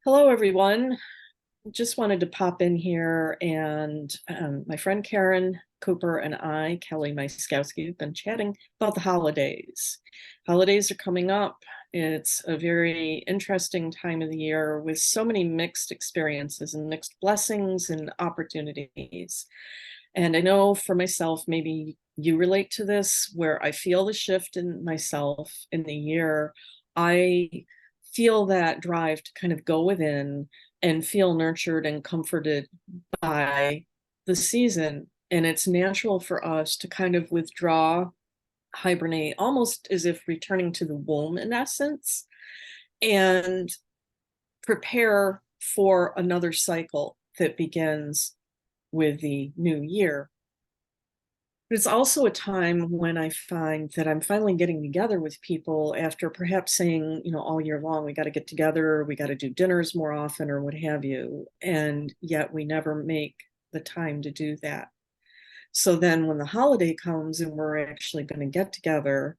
Hello, everyone. Just wanted to pop in here and my friend Karen Cooper and I, Kelly Myskowski, have been chatting about the holidays. Holidays are coming up. It's a very interesting time of the year with so many mixed experiences and mixed blessings and opportunities. And I know for myself, maybe you relate to this, where I feel the shift in myself in the year. I feel that drive to kind of go within and feel nurtured and comforted by the season. And it's natural for us to kind of withdraw, hibernate, almost as if returning to the womb in essence, and prepare for another cycle that begins with the new year. But it's also a time when I find that I'm finally getting together with people after perhaps saying, all year long, we got to get together, we got to do dinners more often, or what have you. And yet we never make the time to do that. So then when the holiday comes and we're actually going to get together,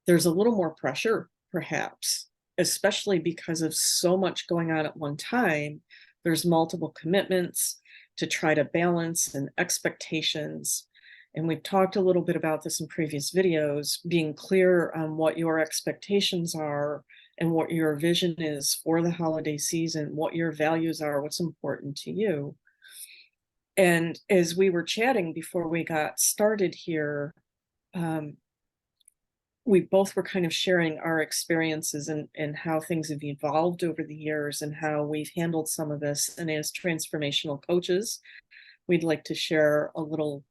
there's a little more pressure, perhaps, especially because of so much going on at one time. There's multiple commitments to try to balance and expectations. And we've talked a little bit about this in previous videos, being clear on what your expectations are and what your vision is for the holiday season, what your values are, what's important to you. And as we were chatting before we got started here, we both were kind of sharing our experiences and how things have evolved over the years and how we've handled some of this. And as transformational coaches, we'd like to share a little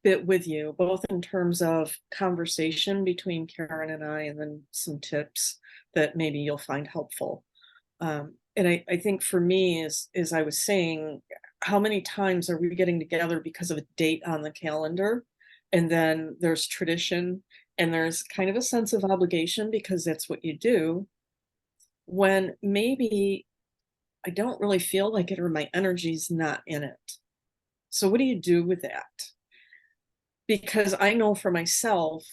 bit with you, both in terms of conversation between Karen and I, and then some tips that maybe you'll find helpful. And I think for me, as I was saying, how many times are we getting together because of a date on the calendar? And then there's tradition and there's kind of a sense of obligation because that's what you do, when maybe I don't really feel like it or my energy's not in it. So what do you do with that? Because I know for myself,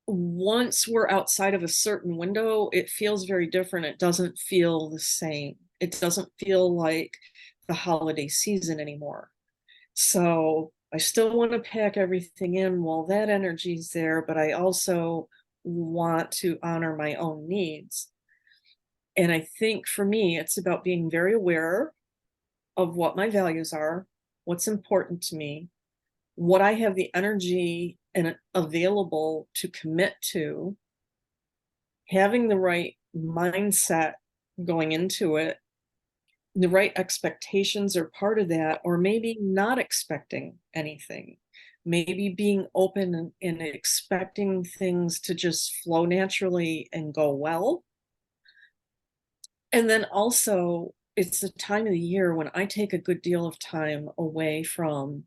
once we're outside of a certain window, it feels very different. It doesn't feel the same. It doesn't feel like the holiday season anymore. So I still want to pack everything in while that energy's there, but I also want to honor my own needs. And I think for me, it's about being very aware of what my values are, what's important to me, what I have the energy and available to commit to, having the right mindset going into it. The right expectations are part of that, or maybe not expecting anything, maybe being open and expecting things to just flow naturally and go well. And then also, it's the time of the year when I take a good deal of time away from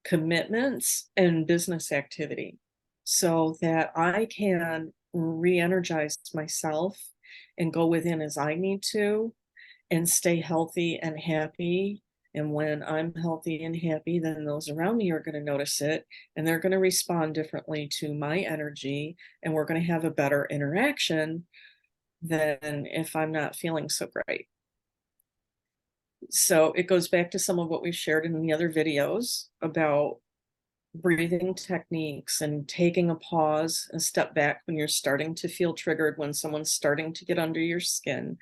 commitments and business activity so that I can re-energize myself and go within as I need to and stay healthy and happy. And when I'm healthy and happy, then those around me are going to notice it and they're going to respond differently to my energy. And we're going to have a better interaction than if I'm not feeling so great. So it goes back to some of what we've shared in the other videos about breathing techniques and taking a pause and step back when you're starting to feel triggered, when someone's starting to get under your skin,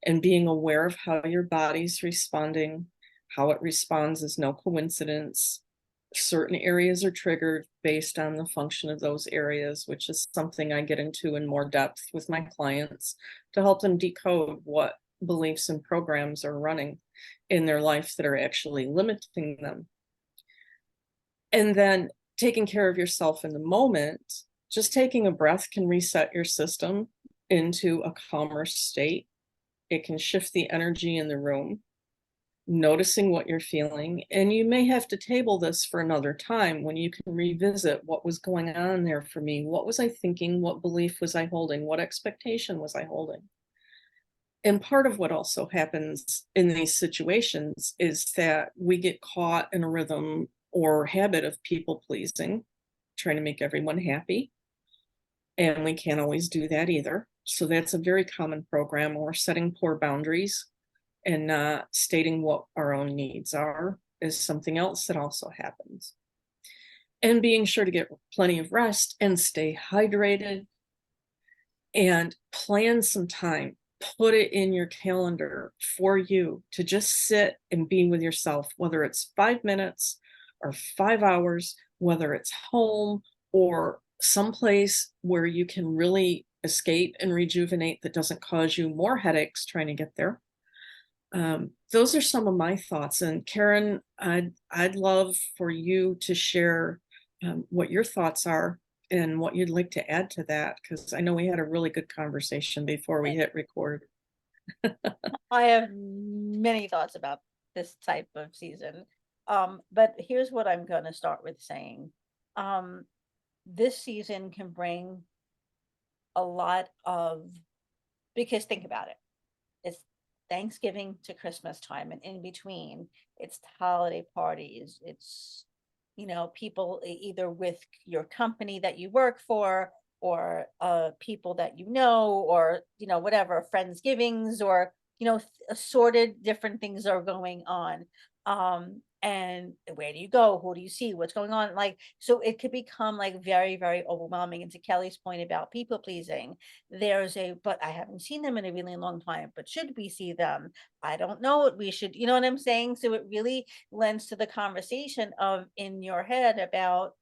and being aware of how your body's responding. How it responds is no coincidence. Certain areas are triggered based on the function of those areas, which is something I get into in more depth with my clients to help them decode what beliefs and programs are running in their life that are actually limiting them. And then taking care of yourself in the moment, just taking a breath can reset your system into a calmer state. It can shift the energy in the room, noticing what you're feeling. And you may have to table this for another time when you can revisit what was going on there for me. What was I thinking? What belief was I holding? What expectation was I holding? And part of what also happens in these situations is that we get caught in a rhythm or habit of people pleasing, trying to make everyone happy. And we can't always do that either. So that's a very common program, or setting poor boundaries and not stating what our own needs are is something else that also happens. And being sure to get plenty of rest and stay hydrated and plan some time. Put it in your calendar for you to just sit and be with yourself, whether it's 5 minutes or 5 hours, whether it's home or someplace where you can really escape and rejuvenate that doesn't cause you more headaches trying to get there. Those are some of my thoughts. And Karen, I'd love for you to share what your thoughts are and what you'd like to add to that, because I know we had a really good conversation before we hit record. I have many thoughts about this type of season. But here's what I'm gonna start with saying. Um, this season can bring a lot of, because think about it. It's Thanksgiving to Christmas time, and in between, it's holiday parties. It's, people either with your company that you work for, or people that or whatever, friendsgivings, or assorted different things are going on. And where do you go? Who do you see? What's going on? Like, so it could become like very, very overwhelming. And to Kelly's point about people pleasing, but I haven't seen them in a really long time, but should we see them? I don't know what we should, you know what I'm saying? So it really lends to the conversation of in your head about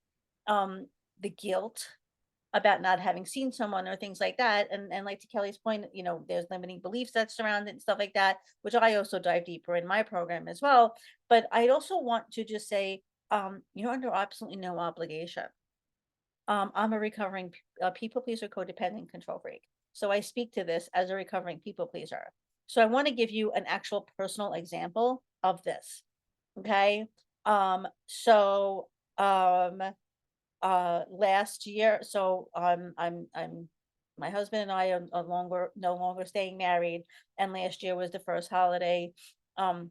um the guilt about not having seen someone or things like that. And like to Kelly's point, there's limiting beliefs that surround it and stuff like that, which I also dive deeper in my program as well. But I also want to just say, you're under absolutely no obligation. I'm a recovering people pleaser, codependent control freak. So I speak to this as a recovering people pleaser. So I want to give you an actual personal example of this. Okay. So last year, so I'm my husband and I are no longer staying married, and last year was the first holiday um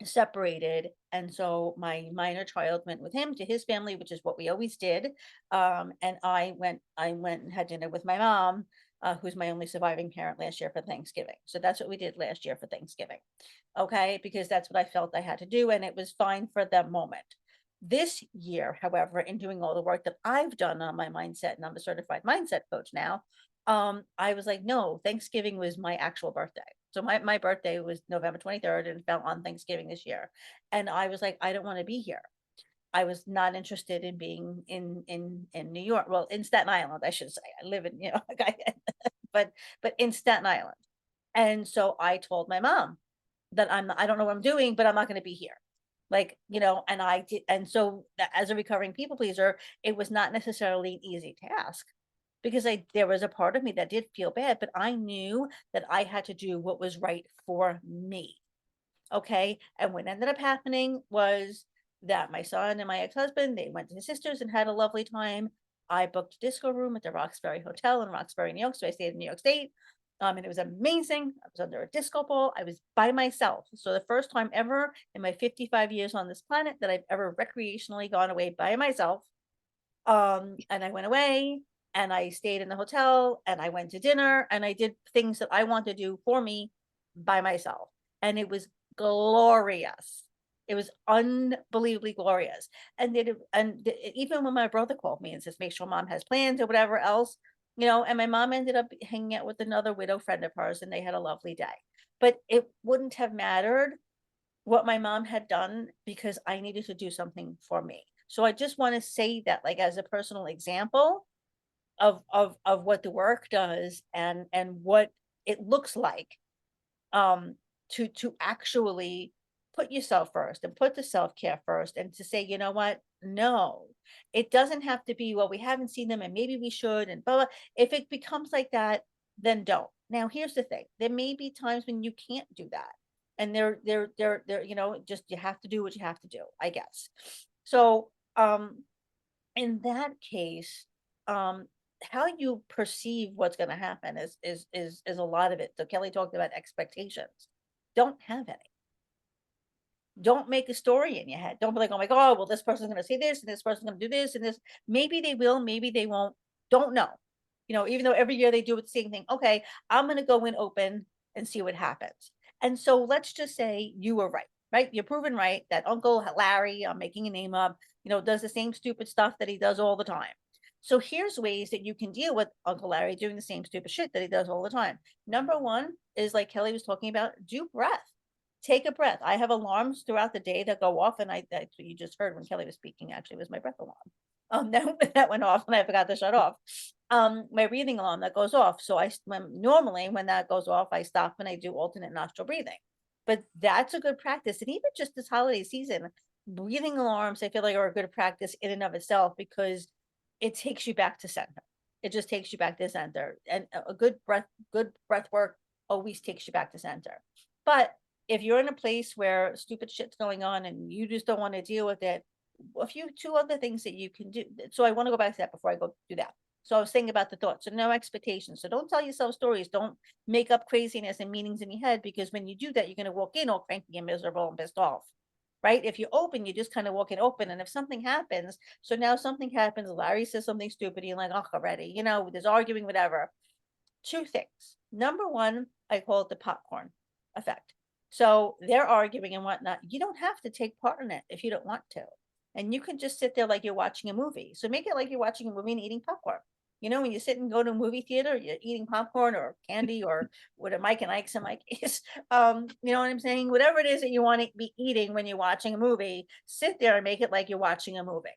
separated, and so my minor child went with him to his family, which is what we always did. And I went and had dinner with my mom, who's my only surviving parent, last year for Thanksgiving. So that's what we did last year for Thanksgiving. Okay, because that's what I felt I had to do, and it was fine for the moment. This year, however, in doing all the work that I've done on my mindset, and I'm a certified mindset coach now, I was like, no, Thanksgiving was my actual birthday. So my birthday was November 23rd and fell on Thanksgiving this year. And I was like, I don't want to be here. I was not interested in being in New York. Well, in Staten Island, I should say. I live in, but in Staten Island. And so I told my mom that I don't know what I'm doing, but I'm not going to be here. Like, and I did, and so as a recovering people pleaser, it was not necessarily an easy task, because there was a part of me that did feel bad, but I knew that I had to do what was right for me. Okay. And what ended up happening was that my son and my ex-husband, they went to his sister's and had a lovely time. I booked a disco room at the Roxbury Hotel in Roxbury, New York. So I stayed in New York State. And it was amazing. I was under a disco ball. I was by myself. So the first time ever in my 55 years on this planet that I've ever recreationally gone away by myself. And I went away and I stayed in the hotel and I went to dinner and I did things that I want to do for me by myself. And it was glorious. It was unbelievably glorious. Even when my brother called me and says, make sure mom has plans or whatever else, and my mom ended up hanging out with another widow friend of hers and they had a lovely day. But it wouldn't have mattered what my mom had done because I needed to do something for me. So I just want to say that, like, as a personal example of what the work does and what it looks like, to actually put yourself first and put the self-care first, and to say, you know what, no, it doesn't have to be, well, we haven't seen them and maybe we should, and blah, blah. If it becomes like that, then don't. Now here's the thing, there may be times when you can't do that, and they're just, you have to do what you have to do, I guess. So in that case, um how you perceive what's going to happen is a lot of it. So Kelly talked about expectations. Don't have any. Don't make a story in your head. Don't be like, oh my God, well, this person's going to say this and this person's going to do this and this. Maybe they will, maybe they won't. Don't know. You know, even though every year they do the same thing. Okay, I'm going to go in open and see what happens. And so let's just say you were right, right? You're proven right that Uncle Larry, I'm making a name up, you know, does the same stupid stuff that he does all the time. So here's ways that you can deal with Uncle Larry doing the same stupid shit that he does all the time. Number one is, like Kelly was talking about, do breath. Take a breath. I have alarms throughout the day that go off, and that's what you just heard when Kelly was speaking, actually, was my breath alarm. That went off and I forgot to shut off. My breathing alarm that goes off. So normally when that goes off, I stop and I do alternate nostril breathing. But that's a good practice. And even just this holiday season, breathing alarms, I feel like are a good practice in and of itself, because it takes you back to center. It just takes you back to center. And a good breath work always takes you back to center. But if you're in a place where stupid shit's going on and you just don't want to deal with it, two other things that you can do. So I want to go back to that before I go do that. So I was thinking about the thoughts. So no expectations. So don't tell yourself stories. Don't make up craziness and meanings in your head, because when you do that, you're going to walk in all cranky and miserable and pissed off. Right? If you're open, you just kind of walk in open. And if something happens, so now something happens, Larry says something stupid, you're like, oh, already, you know, there's arguing, whatever. Two things. Number one, I call it the popcorn effect. So they're arguing and whatnot. You don't have to take part in it if you don't want to. And you can just sit there like you're watching a movie. So make it like you're watching a movie and eating popcorn. You know, when you sit and go to a movie theater, you're eating popcorn or candy or what a Mike and Ike's in my case. You know what I'm saying? Whatever it is that you want to be eating when you're watching a movie, sit there and make it like you're watching a movie.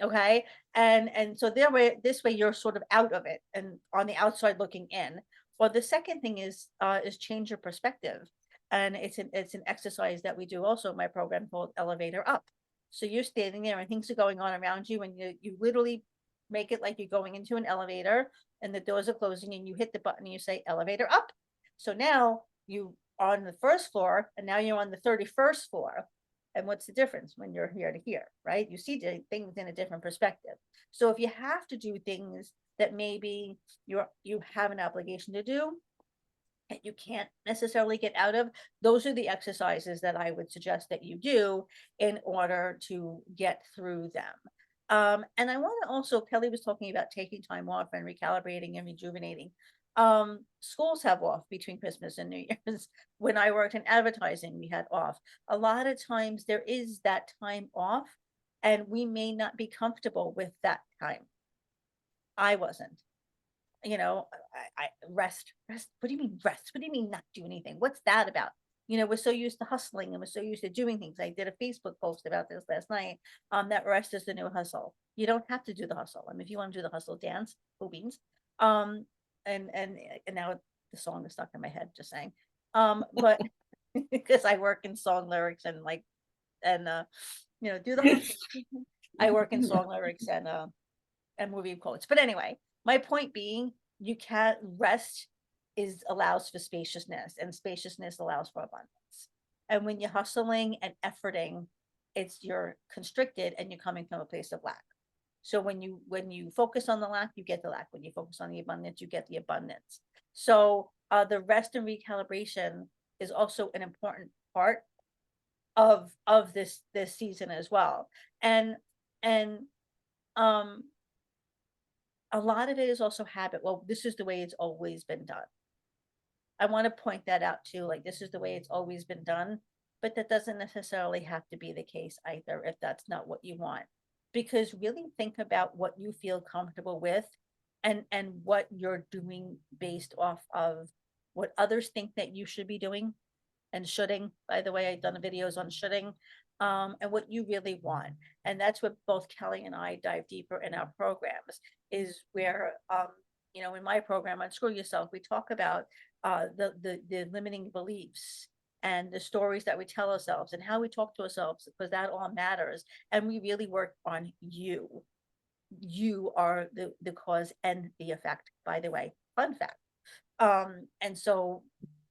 Okay. And so this way you're sort of out of it and on the outside looking in. Or the second thing is change your perspective. And it's an exercise that we do also in my program called Elevator Up. So you're standing there and things are going on around you, and you literally make it like you're going into an elevator and the doors are closing, and you hit the button and you say elevator up. So now you are on the first floor and now you're on the 31st floor. And what's the difference when you're here to here, right? You see things in a different perspective. So if you have to do things that maybe you have an obligation to do, that you can't necessarily get out of, those are the exercises that I would suggest that you do in order to get through them. And I want to also, Kelly was talking about taking time off and recalibrating and rejuvenating. Schools have off between Christmas and New Year's. When I worked in advertising, we had off. A lot of times there is that time off, and we may not be comfortable with that time. I wasn't. You know, I rest. What do you mean rest? What do you mean not do anything? What's that about? You know, we're so used to hustling and we're so used to doing things. I did a Facebook post about this last night. That rest is the new hustle. You don't have to do the hustle. I mean, if you want to do the hustle, dance, cool beans. And now the song is stuck in my head, just saying. But because I work in song lyrics and you know, do the hustle. I work in song lyrics and movie quotes. But anyway, my point being, you can't rest allows for spaciousness, and spaciousness allows for abundance. And when you're hustling and efforting, you're constricted and you're coming from a place of lack. So when you focus on the lack, you get the lack. When you focus on the abundance, you get the abundance. So the rest and recalibration is also an important part of this season as well. And a lot of it is also habit. Well, this is the way it's always been done. I want to point that out too. Like, this is the way it's always been done, but that doesn't necessarily have to be the case either if that's not what you want. Because really think about what you feel comfortable with, and what you're doing based off of what others think that you should be doing, and shoulding. By the way, I've done videos on shoulding, and what you really want. And that's what both Kelly and I dive deeper in our programs, is where, you know, in my program on Screw Yourself, we talk about the limiting beliefs and the stories that we tell ourselves and how we talk to ourselves, because that all matters. And we really work on you. You are the cause and the effect, by the way. Fun fact. And so,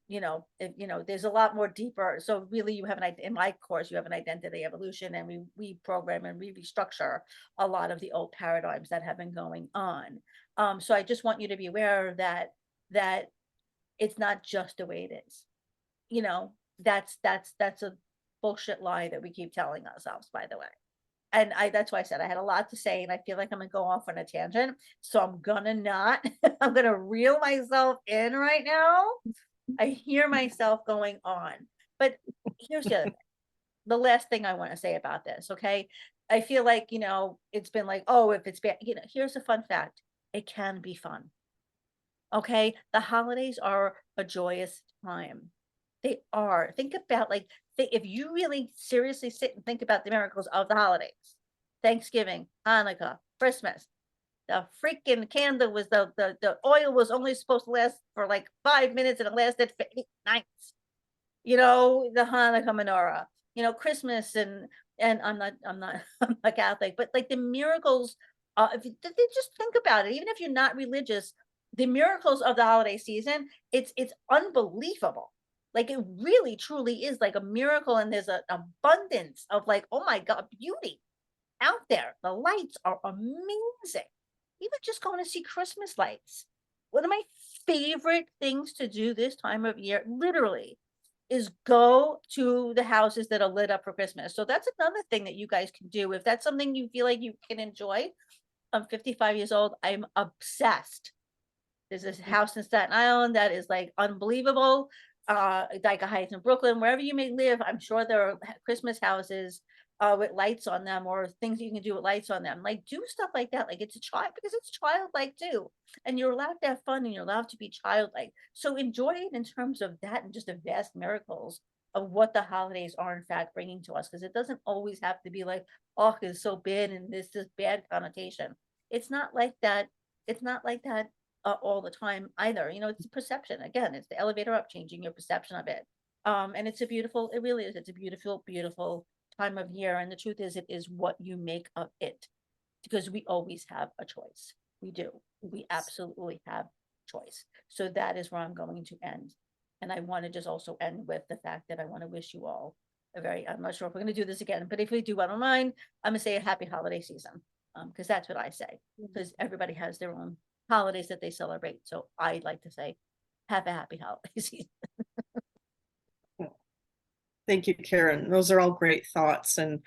you know, there's a lot more deeper. So really you have in my course, you have an identity evolution, and we program and we restructure a lot of the old paradigms that have been going on. So I just want you to be aware that it's not just the way it is. You know, that's a bullshit lie that we keep telling ourselves, by the way. and that's why I said I had a lot to say, and I feel like I'm gonna go off on a tangent. So I'm gonna not. I'm gonna reel myself in right now. I hear myself going on. But here's the other thing. The last thing I want to say about this, okay? I feel like, it's been like, oh, if it's bad, here's a fun fact. It can be fun. Okay? The holidays are a joyous time. They are. Think about if you really seriously sit and think about the miracles of the holidays. Thanksgiving, Hanukkah, Christmas. The freaking candle was the oil was only supposed to last for like 5 minutes and it lasted for 8 nights. The Hanukkah menorah, Christmas and I'm not I'm not Catholic, but like the miracles, if you just think about it, even if you're not religious, the miracles of the holiday season, it's unbelievable. Like it really truly is like a miracle, and there's an abundance of like, oh my God, beauty out there. The lights are amazing. Even just going to see Christmas lights. One of my favorite things to do this time of year, literally, is go to the houses that are lit up for Christmas. So that's another thing that you guys can do. If that's something you feel like you can enjoy, I'm 55 years old. I'm obsessed. There's this house in Staten Island that is like unbelievable. Dyker Heights in Brooklyn, wherever you may live, I'm sure there are Christmas houses with lights on them, or things you can do with lights on them. Like do stuff like that. Like it's a child, because it's childlike too. And you're allowed to have fun and you're allowed to be childlike. So enjoy it in terms of that and just the vast miracles of what the holidays are in fact bringing to us. Because it doesn't always have to be like, oh, it's so bad and this bad connotation. It's not like that. It's not like that all the time either. It's perception. Again, it's the elevator up, changing your perception of it. And it really is. It's a beautiful, beautiful time of year. And the truth is, it is what you make of it, because we always have a choice. We do. We absolutely have choice. So that is where I'm going to end. And I want to just also end with the fact that I want to wish you all I'm not sure if we're going to do this again, but if we do, I don't mind. I'm going to say a happy holiday season. Because that's what I say, because everybody has their own holidays that they celebrate. So I like to say, have a happy holiday season. Thank you, Karen. Those are all great thoughts. And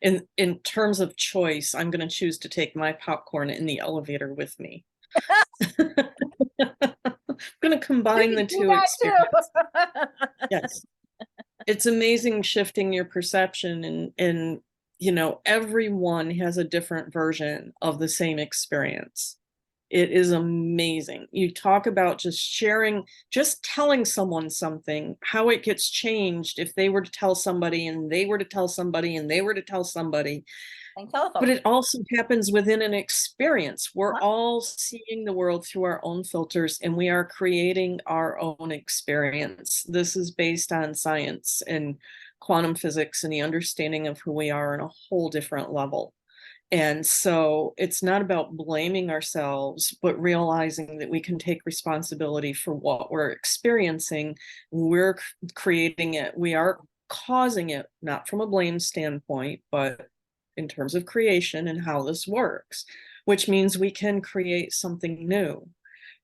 in terms of choice, I'm going to choose to take my popcorn in the elevator with me. I'm going to combine the two experiences. Yes. It's amazing shifting your perception, and everyone has a different version of the same experience. It is amazing. You talk about just sharing, just telling someone something, how it gets changed if they were to tell somebody and they were to tell somebody and they were to tell somebody. But it also happens within an experience. We're all seeing the world through our own filters, and we are creating our own experience. This is based on science and quantum physics and the understanding of who we are on a whole different level. And so it's not about blaming ourselves, but realizing that we can take responsibility for what we're experiencing. We're creating it. We are causing it, not from a blame standpoint, but in terms of creation and how this works, which means we can create something new.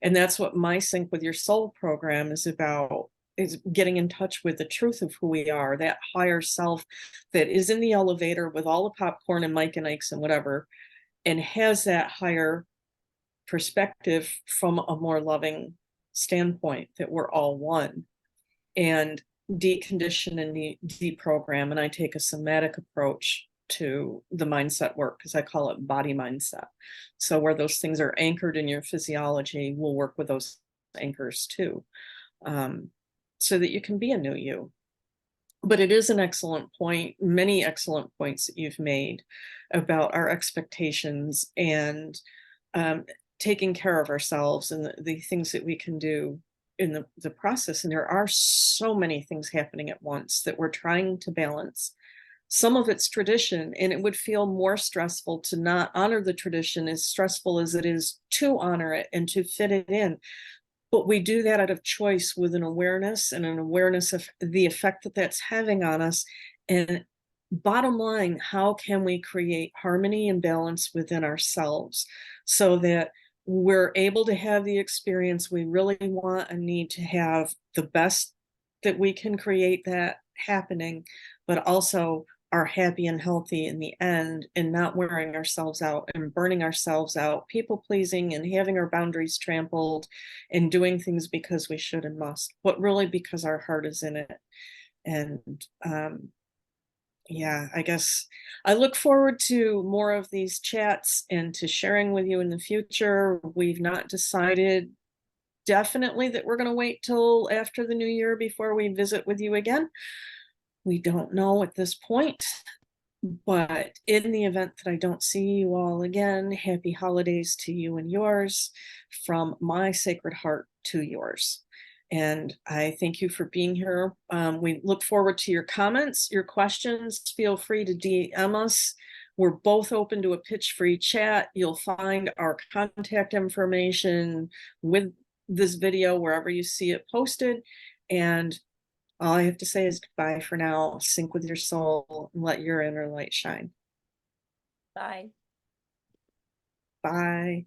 And that's what My Sync with Your Soul program is about, is getting in touch with the truth of who we are, that higher self that is in the elevator with all the popcorn and Mike and Ike's and whatever, and has that higher perspective from a more loving standpoint, that we're all one. And decondition and deprogram. And I take a somatic approach to the mindset work, because I call it body mindset. So where those things are anchored in your physiology, we'll work with those anchors too, so that you can be a new you. But it is an excellent point, many excellent points that you've made about our expectations and taking care of ourselves and the things that we can do in the process. And there are so many things happening at once that we're trying to balance. Some of it's tradition, and it would feel more stressful to not honor the tradition, as stressful as it is to honor it and to fit it in. But we do that out of choice, with an awareness of the effect that that's having on us. And bottom line, how can we create harmony and balance within ourselves so that we're able to have the experience we really want and need to have, the best that we can create that happening, but also are happy and healthy in the end, and not wearing ourselves out and burning ourselves out, people pleasing and having our boundaries trampled and doing things because we should and must, but really because our heart is in it. And yeah, I guess I look forward to more of these chats and to sharing with you in the future. We've not decided definitely that we're going to wait till after the new year before we visit with you again. We don't know at this point, but in the event that I don't see you all again, happy holidays to you and yours from my sacred heart to yours. And I thank you for being here. We look forward to your comments, your questions. Feel free to DM us. We're both open to a pitch-free chat. You'll find our contact information with this video wherever you see it posted. And all I have to say is goodbye for now. Sync with your soul and let your inner light shine. Bye. Bye.